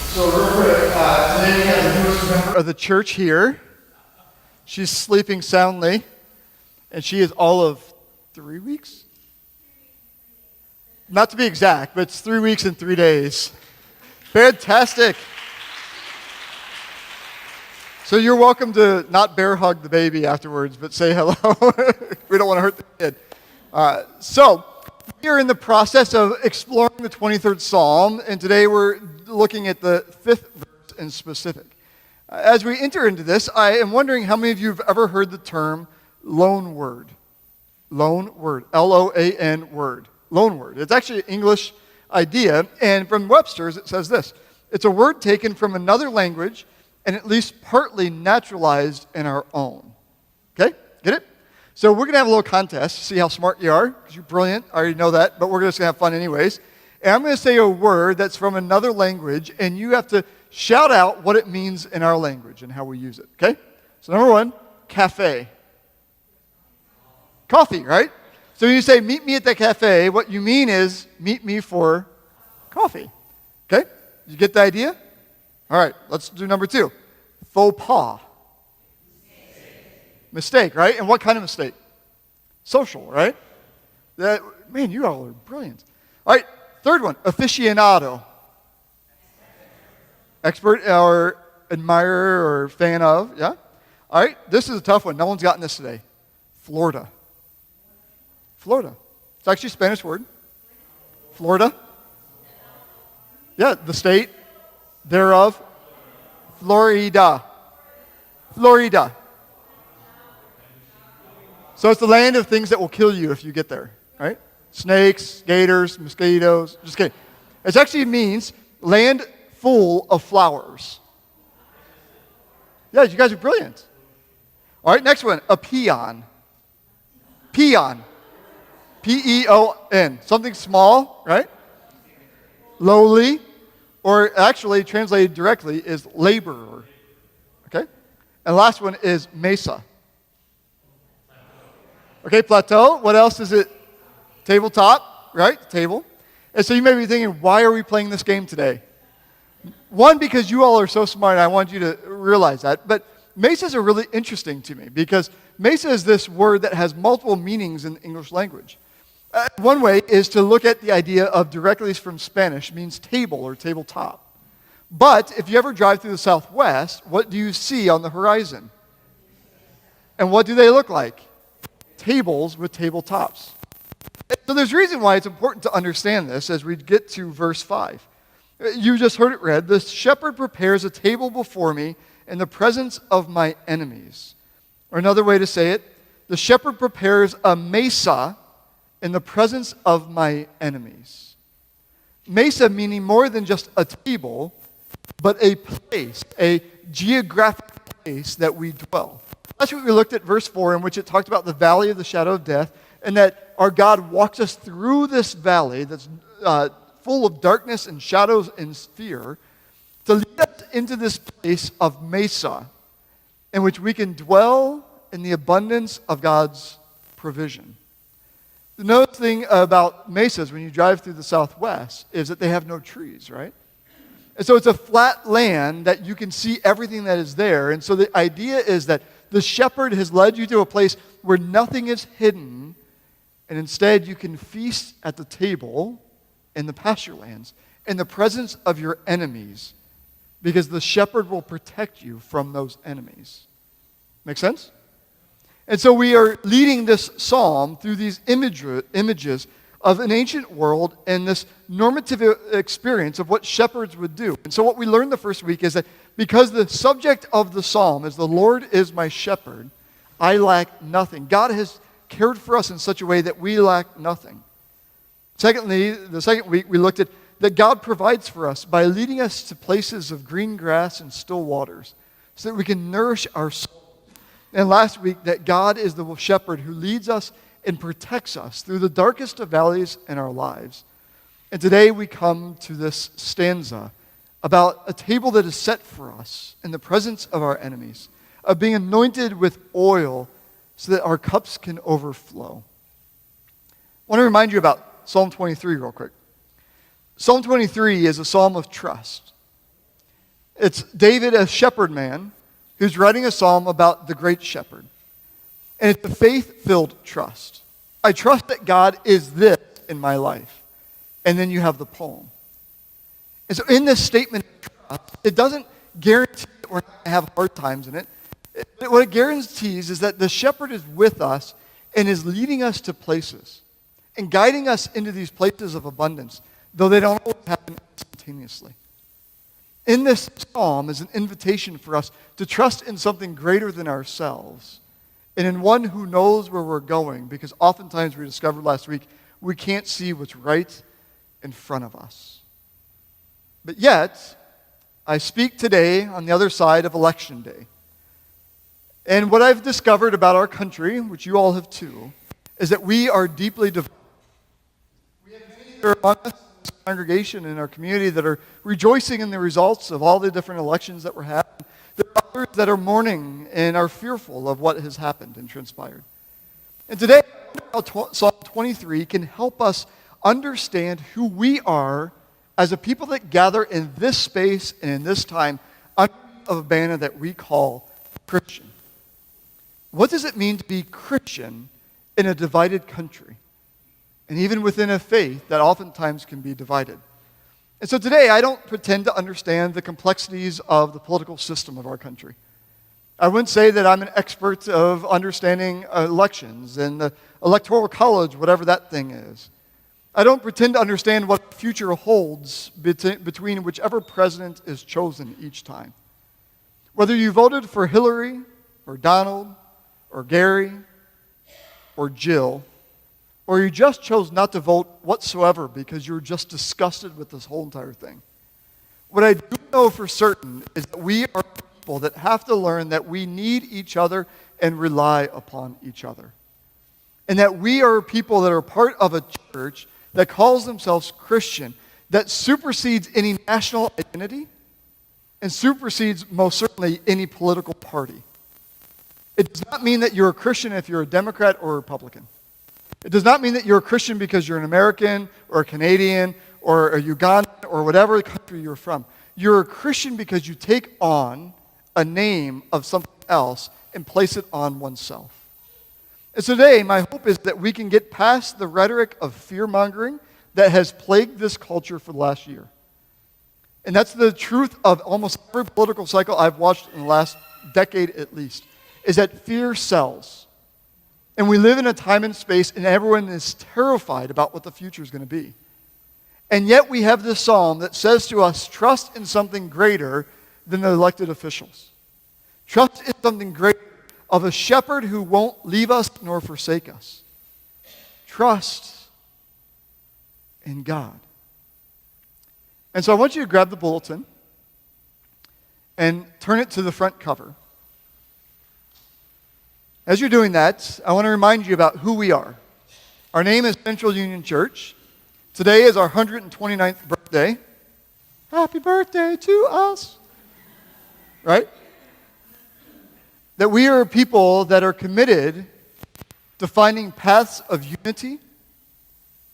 So real quick, today we have the newest member of the church here. She's sleeping soundly, and she is all of 3 weeks? Not to be exact, but it's 3 weeks and 3 days. Fantastic. So you're welcome to not bear hug the baby afterwards, but say hello. We don't want to hurt the kid. So we are in the process of exploring the 23rd Psalm, and today we're looking at the 5th verse in specific. As we enter into this, I am wondering how many of you have ever heard the term loan word. Loan word, L-O-A-N word, loan word. It's actually an English idea, and from Webster's it says this: it's a word taken from another language and at least partly naturalized in our own. Okay, get it? So we're going to have a little contest to see how smart you are, because you're brilliant, I already know that, but we're just going to have fun anyways. And I'm going to say a word that's from another language, and you have to shout out what it means in our language and how we use it, okay? So number one, cafe. Coffee, right? So when you say, meet me at the cafe, what you mean is, meet me for coffee, okay? You get the idea? All right, let's do number two, faux pas. Mistake, right? And what kind of mistake? Social, right? Man, you all are brilliant. All right, third one, aficionado. Expert or admirer or fan of, yeah? All right, this is a tough one. No one's gotten this today. Florida. Florida. It's actually a Spanish word. Florida. Yeah, the state thereof. Florida. Florida. So it's the land of things that will kill you if you get there, right? Snakes, gators, mosquitoes. Just kidding. It actually means land full of flowers. Yeah, you guys are brilliant. All right, next one, a peon. Peon. P-E-O-N. Something small, right? Lowly, or actually translated directly is laborer. Okay? And the last one is mesa. Okay, plateau. What else is it? Tabletop, right? Table. And so you may be thinking, why are we playing this game today? One, because you all are so smart, and I want you to realize that. But mesas are really interesting to me, because mesa is this word that has multiple meanings in the English language. One way is to look at the idea of directly from Spanish, means table or tabletop. But if you ever drive through the Southwest, what do you see on the horizon? And what do they look like? Tables with tabletops. So there's a reason why it's important to understand this as we get to verse 5. You just heard it read, the shepherd prepares a table before me in the presence of my enemies. Or another way to say it, the shepherd prepares a mesa in the presence of my enemies. Mesa meaning more than just a table, but a place, a geographic place that we dwell. Last week we looked at verse 4 in which it talked about the valley of the shadow of death, and that our God walks us through this valley that's full of darkness and shadows and fear to lead us into this place of mesa in which we can dwell in the abundance of God's provision. The note thing about mesas when you drive through the Southwest is that they have no trees, right? And so it's a flat land that you can see everything that is there. And so the idea is that the shepherd has led you to a place where nothing is hidden, and instead you can feast at the table in the pasture lands in the presence of your enemies, because the shepherd will protect you from those enemies. Make sense? And so we are leading this psalm through these images of an ancient world and this normative experience of what shepherds would do. And so what we learned the first week is that because the subject of the psalm is the Lord is my shepherd, I lack nothing. God has cared for us in such a way that we lack nothing. Secondly, the second week we looked at that God provides for us by leading us to places of green grass and still waters so that we can nourish our souls. And last week that God is the shepherd who leads us and protects us through the darkest of valleys in our lives. And today we come to this stanza about a table that is set for us in the presence of our enemies, of being anointed with oil so that our cups can overflow. I want to remind you about Psalm 23 real quick. Psalm 23 is a psalm of trust. It's David, a shepherd man, who's writing a psalm about the great shepherd. And it's a faith-filled trust. I trust that God is this in my life. And then you have the poem. And so in this statement of trust, it doesn't guarantee that we're not going to have hard times in it. What it guarantees is that the shepherd is with us and is leading us to places and guiding us into these places of abundance, though they don't always happen instantaneously. In this psalm is an invitation for us to trust in something greater than ourselves and in one who knows where we're going, because oftentimes we discovered last week we can't see what's right in front of us. But yet, I speak today on the other side of Election Day. And what I've discovered about our country, which you all have too, is that we are deeply divided. We have many that are among us in this congregation in our community that are rejoicing in the results of all the different elections that were happening. There are others that are mourning and are fearful of what has happened and transpired. And today, Psalm 23 can help us understand who we are as a people that gather in this space and in this time under a banner that we call Christian. What does it mean to be Christian in a divided country? And even within a faith that oftentimes can be divided. And so today, I don't pretend to understand the complexities of the political system of our country. I wouldn't say that I'm an expert of understanding elections and the electoral college, whatever that thing is. I don't pretend to understand what the future holds between whichever president is chosen each time. Whether you voted for Hillary or Donald or Gary or Jill, or you just chose not to vote whatsoever because you were just disgusted with this whole entire thing. What I do know for certain is that we are people that have to learn that we need each other and rely upon each other. And that we are people that are part of a church that calls themselves Christian, that supersedes any national identity and supersedes most certainly any political party. It does not mean that you're a Christian if you're a Democrat or a Republican. It does not mean that you're a Christian because you're an American or a Canadian or a Ugandan or whatever country you're from. You're a Christian because you take on a name of something else and place it on oneself. And so today, my hope is that we can get past the rhetoric of fear-mongering that has plagued this culture for the last year. And that's the truth of almost every political cycle I've watched in the last decade at least, is that fear sells. And we live in a time and space, and everyone is terrified about what the future is going to be. And yet we have this psalm that says to us, trust in something greater than the elected officials. Trust in something greater of a shepherd who won't leave us nor forsake us. Trust in God. And so I want you to grab the bulletin and turn it to the front cover. As you're doing that, I want to remind you about who we are. Our name is Central Union Church. Today is our 129th birthday. Happy birthday to us. Right? That we are a people that are committed to finding paths of unity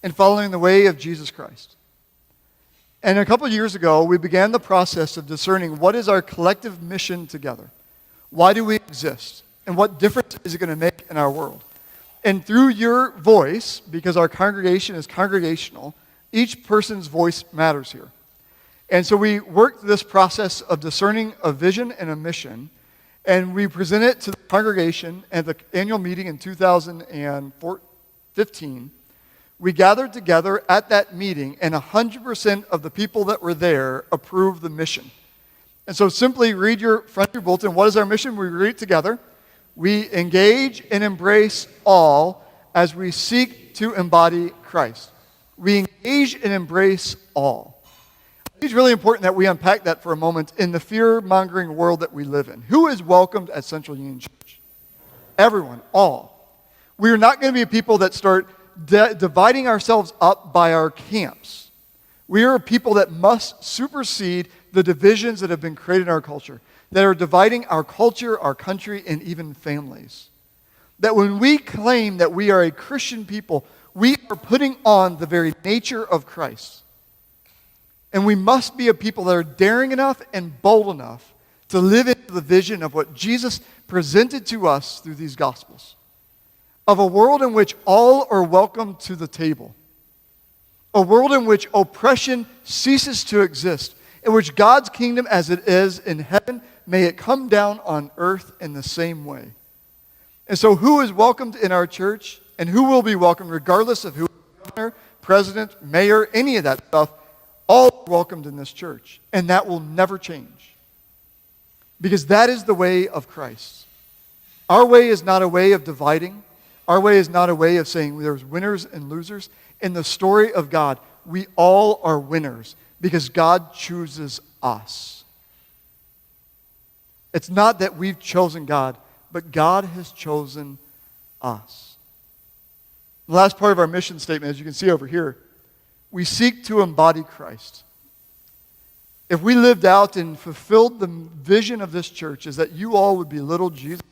and following the way of Jesus Christ. And a couple of years ago, we began the process of discerning what is our collective mission together. Why do we exist? And what difference is it going to make in our world? And through your voice, because our congregation is congregational, each person's voice matters here. And so we worked this process of discerning a vision and a mission, and we present it to the congregation at the annual meeting in 2015. We gathered together at that meeting, and 100% of the people that were there approved the mission. And so simply read your front of your bulletin. What is our mission? We read it together. We engage and embrace all as we seek to embody Christ. We engage and embrace all. I think it's really important that we unpack that for a moment in the fear-mongering world that we live in. Who is welcomed at Central Union Church? Everyone, all. We are not going to be a people that start dividing ourselves up by our camps. We are a people that must supersede the divisions that have been created in our culture, that are dividing our culture, our country, and even families. That when we claim that we are a Christian people, we are putting on the very nature of Christ. And we must be a people that are daring enough and bold enough to live into the vision of what Jesus presented to us through these Gospels. Of a world in which all are welcome to the table. A world in which oppression ceases to exist. In which God's kingdom as it is in heaven, may it come down on earth in the same way. And so who is welcomed in our church and who will be welcomed regardless of who is governor, president, mayor, any of that stuff, all are welcomed in this church. And that will never change. Because that is the way of Christ. Our way is not a way of dividing. Our way is not a way of saying there's winners and losers. In the story of God, we all are winners because God chooses us. It's not that we've chosen God, but God has chosen us. The last part of our mission statement, as you can see over here, we seek to embody Christ. If we lived out and fulfilled the vision of this church, is that you all would be little Jesus.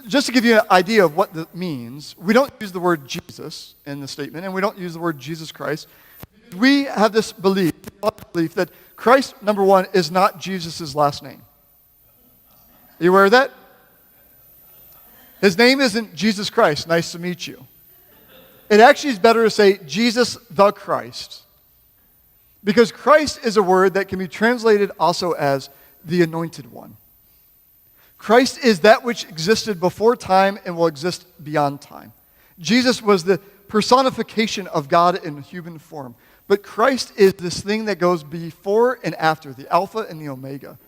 Just to give you an idea of what that means, we don't use the word Jesus in the statement, and we don't use the word Jesus Christ. We have this belief that Christ, number one, is not Jesus' last name. Are you aware of that? His name isn't Jesus Christ. Nice to meet you. It actually is better to say Jesus the Christ. Because Christ is a word that can be translated also as the Anointed One. Christ is that which existed before time and will exist beyond time. Jesus was the personification of God in human form. But Christ is this thing that goes before and after, the Alpha and the Omega.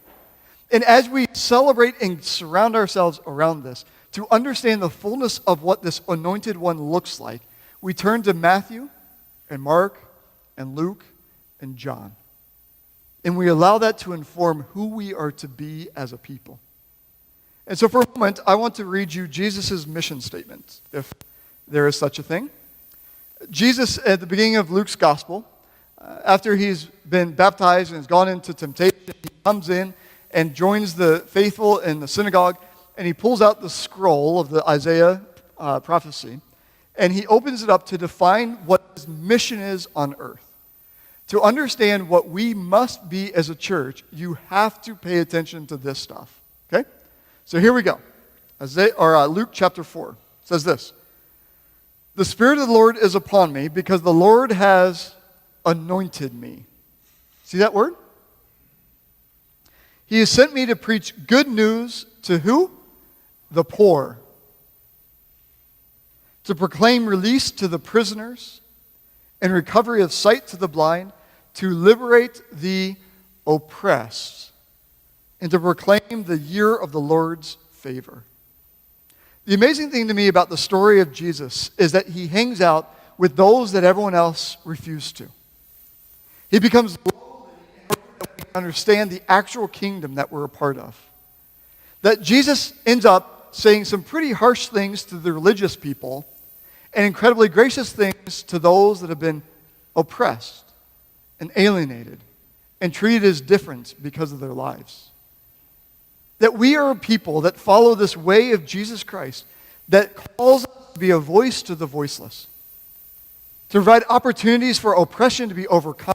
And as we celebrate and surround ourselves around this, to understand the fullness of what this Anointed One looks like, we turn to Matthew and Mark and Luke and John. And we allow that to inform who we are to be as a people. And so for a moment, I want to read you Jesus' mission statement, if there is such a thing. Jesus, at the beginning of Luke's gospel, after he's been baptized and has gone into temptation, he comes in and joins the faithful in the synagogue, and he pulls out the scroll of the Isaiah prophecy, and he opens it up to define what his mission is on earth. To understand what we must be as a church, you have to pay attention to this stuff. Okay? So here we go. Luke chapter 4 says this. The Spirit of the Lord is upon me because the Lord has anointed me. See that word? He has sent me to preach good news to who? The poor. To proclaim release to the prisoners and recovery of sight to the blind, to liberate the oppressed, and to proclaim the year of the Lord's favor. The amazing thing to me about the story of Jesus is that he hangs out with those that everyone else refused to. He becomes lowly in order that we can understand the actual kingdom that we're a part of. That Jesus ends up saying some pretty harsh things to the religious people and incredibly gracious things to those that have been oppressed and alienated and treated as different because of their lives. That we are a people that follow this way of Jesus Christ that calls us to be a voice to the voiceless. To provide opportunities for oppression to be overcome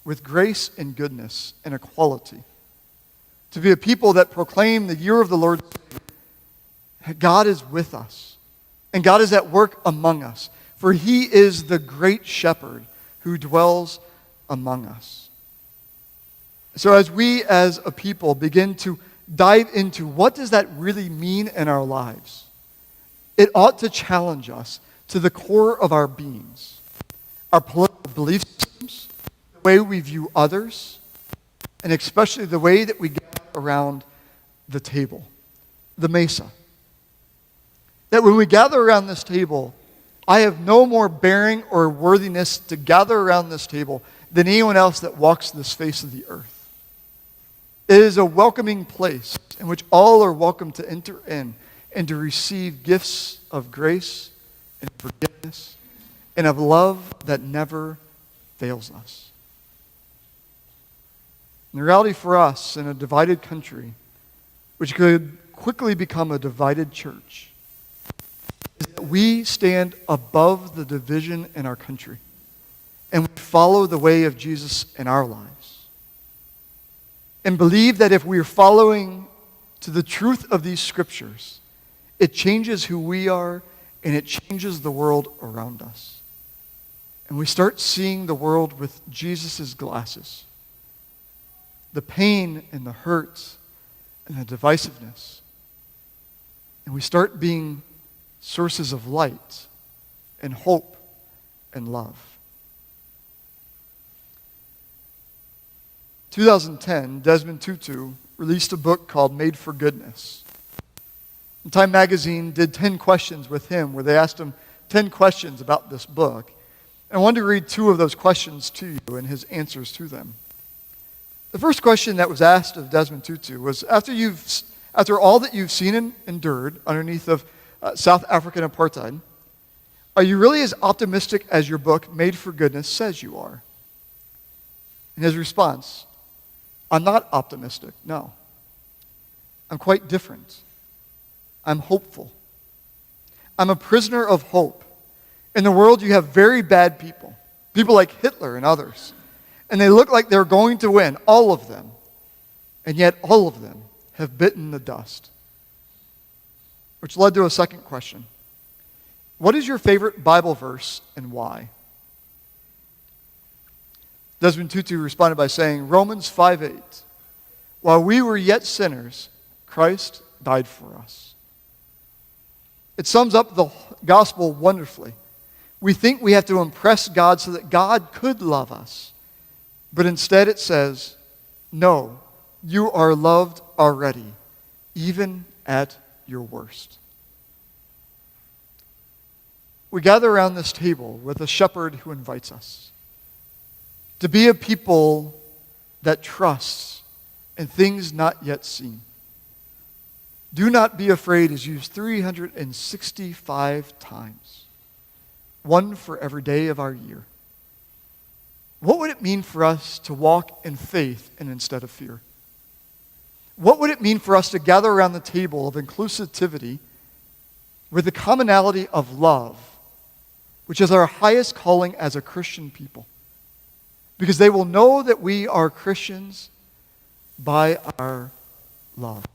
with grace and goodness and equality. To be a people that proclaim the year of the Lord. God is with us. And God is at work among us. For he is the great shepherd who dwells among us. So as we as a people begin to dive into what does that really mean in our lives, it ought to challenge us to the core of our beings, our political belief systems, the way we view others, and especially the way that we gather around the table, the mesa. That when we gather around this table, I have no more bearing or worthiness to gather around this table than anyone else that walks this face of the earth. It is a welcoming place in which all are welcome to enter in and to receive gifts of grace and forgiveness and of love that never fails us. And the reality for us in a divided country, which could quickly become a divided church, is that we stand above the division in our country. and we follow the way of Jesus in our lives. And believe that if we are following to the truth of these scriptures, it changes who we are and it changes the world around us. And we start seeing the world with Jesus' glasses. The pain and the hurt and the divisiveness. And we start being sources of light and hope and love. 2010, Desmond Tutu released a book called Made for Goodness. And Time Magazine did 10 questions with him where they asked him 10 questions about this book. And I wanted to read 2 of those questions to you and his answers to them. The first question that was asked of Desmond Tutu was, after all that you've seen and endured underneath of South African apartheid, are you really as optimistic as your book, Made for Goodness, says you are? And his response, I'm not optimistic, no. I'm quite different. I'm hopeful. I'm a prisoner of hope. In the world, you have very bad people like Hitler and others. And they look like they're going to win, all of them. And yet all of them have bitten the dust. Which led to a second question. What is your favorite Bible verse and why? Desmond Tutu responded by saying, Romans 5:8. While we were yet sinners, Christ died for us. It sums up the gospel wonderfully. We think we have to impress God so that God could love us. But instead it says, no, you are loved already, even at your worst. We gather around this table with a shepherd who invites us to be a people that trusts in things not yet seen. Do not be afraid is used 365 times, one for every day of our year. What would it mean for us to walk in faith and instead of fear? What would it mean for us to gather around the table of inclusivity with the commonality of love, which is our highest calling as a Christian people? Because they will know that we are Christians by our love.